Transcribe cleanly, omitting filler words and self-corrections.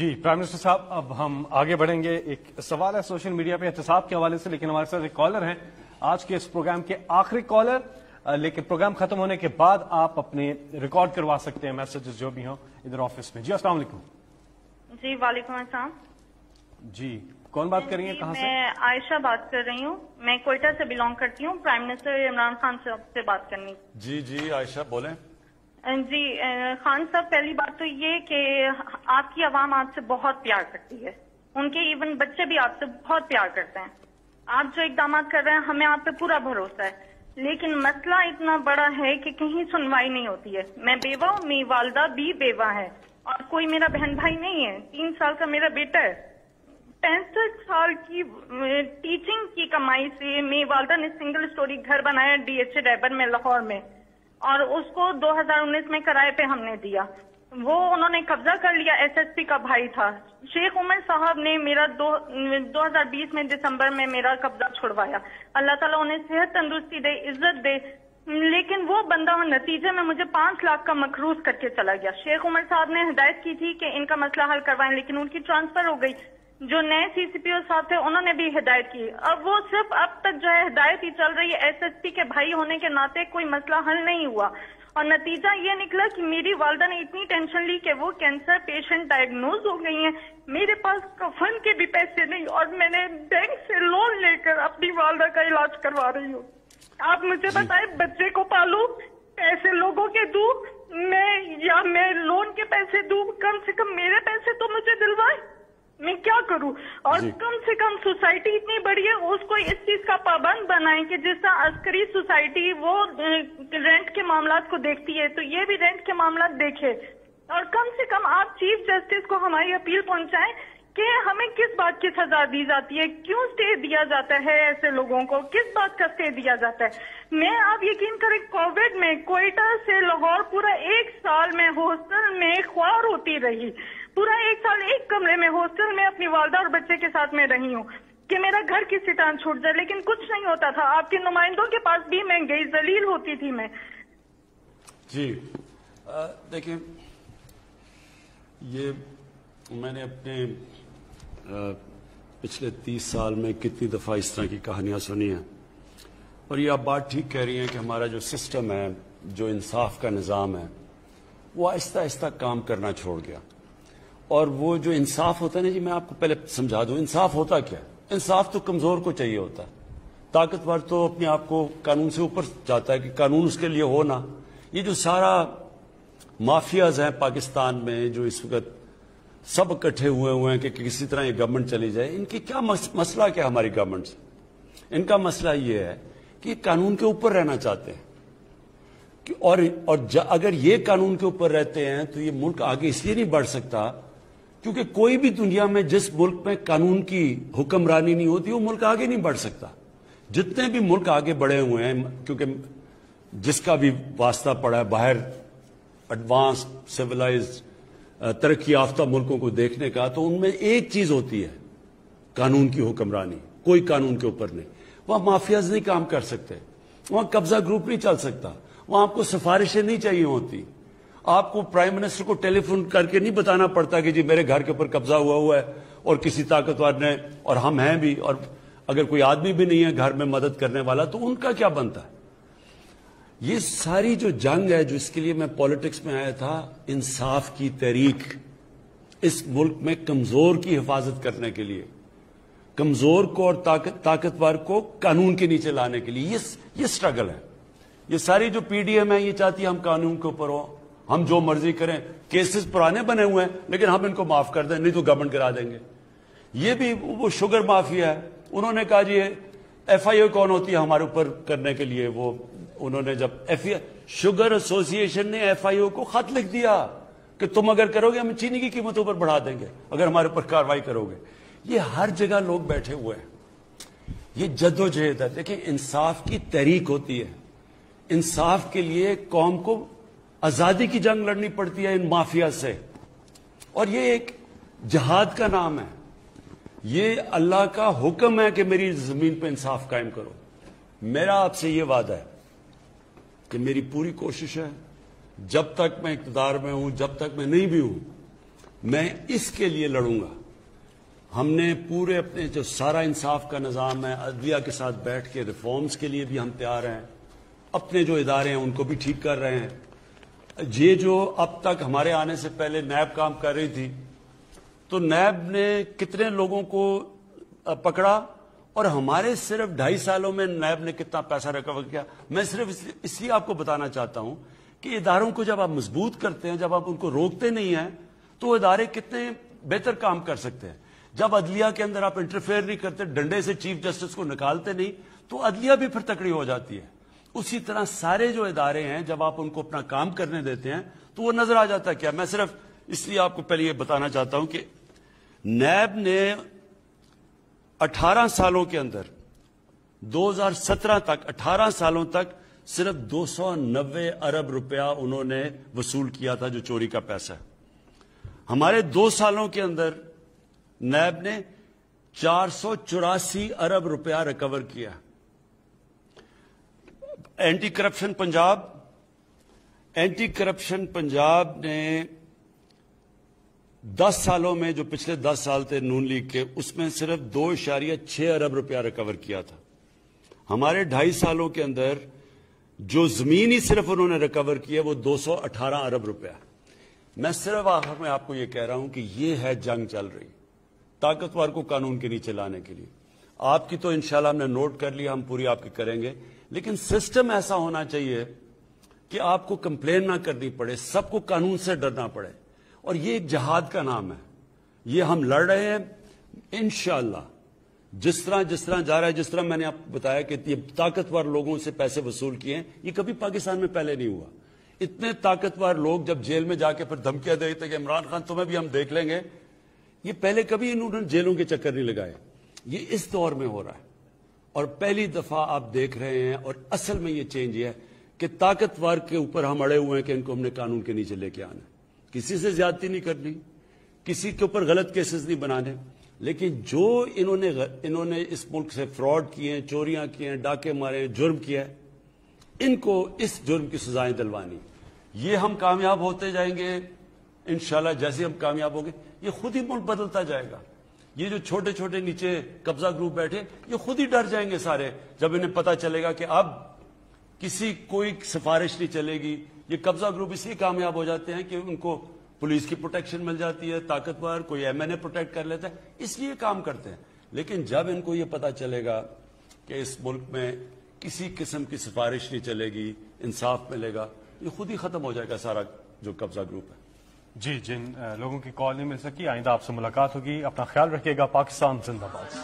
G prime minister صاحب، اب ہم آگے بڑھیں گے. ایک سوال ہے سوشل میڈیا پہ احتساب کے حوالے سے، لیکن ہمارے ساتھ ایک کالر ہیں، آج کے اس پروگرام کے آخری کالر. لیکن پروگرام ختم ہونے کے بعد آپ اپنے ریکارڈ کروا سکتے ہیں میسجز جو بھی ہوں ادھر آفس میں. جی السلام علیکم. جی وعلیکم السلام. جی کون بات کر رہی ہیں، کہاں سے؟ میں عائشہ بات کر رہی ہوں، میں کوئٹہ سے بلانگ کرتی ہوں. پرائم منسٹر عمران خان صاحب سے بات کرنی. جی عائشہ بولیں. جی خان صاحب، پہلی بات تو یہ کہ آپ کی عوام آپ سے بہت پیار کرتی ہے، ان کے ایون بچے بھی آپ سے بہت پیار کرتے ہیں. آپ جو اقدامات کر رہے ہیں ہمیں آپ پہ پورا بھروسہ ہے، لیکن مسئلہ اتنا بڑا ہے کہ کہیں سنوائی نہیں ہوتی ہے. میں بیوہ ہوں، میری والدہ بھی بیوہ ہے اور کوئی میرا بہن بھائی نہیں ہے. 3 سال کا میرا بیٹا ہے. 65 سال کی ٹیچنگ کی کمائی سے میری والدہ نے سنگل سٹوری گھر بنایا DH ڈیبر میں لاہور میں، اور اس کو 2019 میں کرائے پہ ہم نے دیا. وہ انہوں نے قبضہ کر لیا. SSP کا بھائی تھا شیخ عمر صاحب نے میرا 2020 میں دسمبر میں میرا قبضہ چھڑوایا. اللہ تعالیٰ انہیں صحت تندرستی دے، عزت دے، لیکن وہ بندہ نتیجے میں مجھے 5 لاکھ کا مقروض کر کے چلا گیا. شیخ عمر صاحب نے ہدایت کی تھی کہ ان کا مسئلہ حل کروائیں، لیکن ان کی ٹرانسفر ہو گئی. جو نئے CCPO صاحب تھے انہوں نے بھی ہدایت کی. اب وہ صرف اب تک جو ہے ہدایت ہی چل رہی ہے. SSP کے بھائی ہونے کے ناطے کوئی مسئلہ حل نہیں ہوا، اور نتیجہ یہ نکلا کہ میری والدہ نے اتنی ٹینشن لی کہ وہ کینسر پیشنٹ ڈائگنوز ہو گئی ہیں. میرے پاس کفن کے بھی پیسے نہیں، اور میں نے بینک سے لون لے کر اپنی والدہ کا علاج کروا رہی ہوں. آپ مجھے بتائیں، بچے کو پالوں، پیسے لوگوں کے دوں میں لون کے پیسے دوں؟ کم سے کم میرے پیسے تو مجھے دلوائے. میں کیا کروں؟ اور کم سے کم سوسائٹی اتنی بڑی ہے، اس کو اس چیز کا پابند بنائیں کہ جس طرح عسکری سوسائٹی وہ رینٹ کے معاملات کو دیکھتی ہے تو یہ بھی رینٹ کے معاملات دیکھے. اور کم سے کم آپ چیف جسٹس کو ہماری اپیل پہنچائیں کہ ہمیں کس بات کی سزا دی جاتی ہے، کیوں اسٹے دیا جاتا ہے ایسے لوگوں کو، کس بات کا اسٹے دیا جاتا ہے. میں آپ یقین کریں، کووڈ میں کوئٹہ سے لاہور پورا 1 سال میں ہاسٹل میں خوار ہوتی رہی. پورا 1 سال ایک کمرے میں ہاسٹل میں اپنی والدہ اور بچے کے ساتھ میں رہی ہوں کہ میرا گھر کسی طرح چھوٹ جائے، لیکن کچھ نہیں ہوتا تھا. آپ کے نمائندوں کے پاس بھی میں گئی، ذلیل ہوتی تھی میں. جی دیکھیں، یہ میں نے اپنے پچھلے 30 سال میں کتنی دفعہ اس طرح کی کہانیاں سنی ہیں، اور یہ آپ بات ٹھیک کہہ رہی ہیں کہ ہمارا جو سسٹم ہے، جو انصاف کا نظام ہے، وہ آہستہ آہستہ کام کرنا چھوڑ گیا. اور وہ جو انصاف ہوتا ہے نا، جی میں آپ کو پہلے سمجھا دوں انصاف ہوتا کیا ہے. انصاف تو کمزور کو چاہیے ہوتا ہے، طاقتور تو اپنے آپ کو قانون سے اوپر جاتا ہے کہ قانون اس کے لیے ہونا. یہ جو سارا مافیاز ہیں پاکستان میں، جو اس وقت سب اکٹھے ہوئے ہیں کہ کسی طرح یہ گورنمنٹ چلی جائے، ان کی کیا مسئلہ کیا ہماری گورنمنٹ سے؟ ان کا مسئلہ یہ ہے کہ قانون کے اوپر رہنا چاہتے ہیں، اور اگر یہ قانون کے اوپر رہتے ہیں تو یہ ملک آگے اس لیے نہیں بڑھ سکتا کیونکہ کوئی بھی دنیا میں جس ملک میں قانون کی حکمرانی نہیں ہوتی وہ ملک آگے نہیں بڑھ سکتا. جتنے بھی ملک آگے بڑھے ہوئے ہیں، کیونکہ جس کا بھی واسطہ پڑا ہے باہر ایڈوانس سویلائزڈ ترقی یافتہ ملکوں کو دیکھنے کا، تو ان میں ایک چیز ہوتی ہے قانون کی حکمرانی. کوئی قانون کے اوپر نہیں. وہاں مافیاز نہیں کام کر سکتے، وہاں قبضہ گروپ نہیں چل سکتا، وہاں آپ کو سفارشیں نہیں چاہیے ہوتی. آپ کو پرائم منسٹر کو ٹیلی فون کر کے نہیں بتانا پڑتا کہ جی میرے گھر کے اوپر قبضہ ہوا ہے اور کسی طاقتور نے، اور ہم ہیں بھی، اور اگر کوئی آدمی بھی نہیں ہے گھر میں مدد کرنے والا تو ان کا کیا بنتا ہے. یہ ساری جو جنگ ہے، جو اس کے لیے میں پالیٹکس میں آیا تھا، انصاف کی تحریک، اس ملک میں کمزور کی حفاظت کرنے کے لیے، کمزور کو اور طاقتور کو قانون کے نیچے لانے کے لیے یہ سٹرگل ہے. یہ ساری جو PDM ہے یہ چاہتی ہے ہم قانون کے اوپر ہوں، ہم جو مرضی کریں. کیسز پرانے بنے ہوئے ہیں لیکن ہم ان کو معاف کر دیں، نہیں تو گورنمنٹ کرا دیں گے. یہ بھی وہ شوگر مافیا ہے. انہوں نے کہا جی FIO کون ہوتی ہے ہمارے اوپر کرنے کے لیے؟ وہ انہوں نے جب شوگر ایسوسی ایشن نے FIO کو خط لکھ دیا کہ تم اگر کرو گے ہم چینی کی قیمتوں پر بڑھا دیں گے اگر ہمارے اوپر کارروائی کرو گے. یہ ہر جگہ لوگ بیٹھے ہوئے ہیں. یہ جدوجہد ہے. دیکھیں، انصاف کی تحریک ہوتی ہے. انصاف کے لیے قوم کو آزادی کی جنگ لڑنی پڑتی ہے ان مافیا سے، اور یہ ایک جہاد کا نام ہے. یہ اللہ کا حکم ہے کہ میری زمین پہ انصاف قائم کرو. میرا آپ سے یہ وعدہ ہے کہ میری پوری کوشش ہے، جب تک میں اقتدار میں ہوں، جب تک میں نہیں بھی ہوں، میں اس کے لیے لڑوں گا. ہم نے پورے اپنے جو سارا انصاف کا نظام ہے عدلیہ کے ساتھ بیٹھ کے ریفارمز کے لیے بھی ہم تیار ہیں. اپنے جو ادارے ہیں ان کو بھی ٹھیک کر رہے ہیں. یہ جو اب تک ہمارے آنے سے پہلے نیب کام کر رہی تھی تو نیب نے کتنے لوگوں کو پکڑا اور ہمارے صرف 2.5 سالوں میں نیب نے کتنا پیسہ ریکور کیا. میں صرف اس لیے آپ کو بتانا چاہتا ہوں کہ اداروں کو جب آپ مضبوط کرتے ہیں, جب آپ ان کو روکتے نہیں ہیں تو ادارے کتنے بہتر کام کر سکتے ہیں. جب عدلیہ کے اندر آپ انٹرفیئر نہیں کرتے, ڈنڈے سے چیف جسٹس کو نکالتے نہیں, تو عدلیہ بھی پھر تکڑی ہو جاتی ہے. اسی طرح سارے جو ادارے ہیں جب آپ ان کو اپنا کام کرنے دیتے ہیں تو وہ نظر آ جاتا ہے. کیا میں صرف اس لیے آپ کو پہلے یہ بتانا چاہتا ہوں کہ نیب نے 18 سالوں کے اندر 2017 تک 18 سالوں تک صرف 290 ارب روپیہ انہوں نے وصول کیا تھا جو چوری کا پیسہ ہے. ہمارے 2 سالوں کے اندر نیب نے 484 ارب روپیہ ریکور کیا. اینٹی کرپشن پنجاب نے 10 سالوں میں, جو پچھلے 10 سال تھے نون لیگ کے, اس میں صرف 2.6 ارب روپیہ ریکور کیا تھا. ہمارے 2.5 سالوں کے اندر جو زمین ہی صرف انہوں نے ریکور کیا وہ 218 ارب روپیہ. میں صرف آخر میں آپ کو یہ کہہ رہا ہوں کہ یہ ہے جنگ چل رہی طاقتور کو قانون کے نیچے لانے کے لیے. آپ کی تو انشاءاللہ ہم نے نوٹ کر لیا, ہم پوری آپ کی کریں گے, لیکن سسٹم ایسا ہونا چاہیے کہ آپ کو کمپلین نہ کرنی پڑے, سب کو قانون سے ڈرنا پڑے. اور یہ ایک جہاد کا نام ہے, یہ ہم لڑ رہے ہیں انشاءاللہ. جس طرح جا رہا ہے, جس طرح میں نے آپ کو بتایا کہ یہ طاقتور لوگوں سے پیسے وصول کیے ہیں, یہ کبھی پاکستان میں پہلے نہیں ہوا. اتنے طاقتور لوگ جب جیل میں جا کے پھر دھمکیاں دیتے کہ عمران خان تمہیں بھی ہم دیکھ لیں گے, یہ پہلے کبھی انہوں نے جیلوں کے چکر نہیں لگائے. یہ اس دور میں ہو رہا ہے اور پہلی دفعہ آپ دیکھ رہے ہیں. اور اصل میں یہ چینج یہ ہے کہ طاقتور کے اوپر ہم اڑے ہوئے ہیں کہ ان کو ہم نے قانون کے نیچے لے کے آنا. کسی سے زیادتی نہیں کرنی, کسی کے اوپر غلط کیسز نہیں بنانے, لیکن جو انہوں نے اس ملک سے فراڈ کیے ہیں, چوریاں کی ہیں, ڈاکے مارے, جرم کیا ہے, ان کو اس جرم کی سزائیں دلوانی. یہ ہم کامیاب ہوتے جائیں گے انشاءاللہ. جیسے ہم کامیاب ہوں گے یہ خود ہی ملک بدلتا جائے گا. یہ جو چھوٹے چھوٹے نیچے قبضہ گروپ بیٹھے یہ خود ہی ڈر جائیں گے سارے, جب انہیں پتہ چلے گا کہ اب کسی کوئی سفارش نہیں چلے گی. یہ قبضہ گروپ اس لیے کامیاب ہو جاتے ہیں کہ ان کو پولیس کی پروٹیکشن مل جاتی ہے, طاقتور کوئی MNA پروٹیکٹ کر لیتا ہے, اس لیے کام کرتے ہیں. لیکن جب ان کو یہ پتہ چلے گا کہ اس ملک میں کسی قسم کی سفارش نہیں چلے گی, انصاف ملے گا, یہ خود ہی ختم ہو جائے گا سارا جو قبضہ گروپ ہے. جی, جن لوگوں کی کال نہیں مل سکی, آئندہ آپ سے ملاقات ہوگی. اپنا خیال رکھیے گا. پاکستان زندہ باد.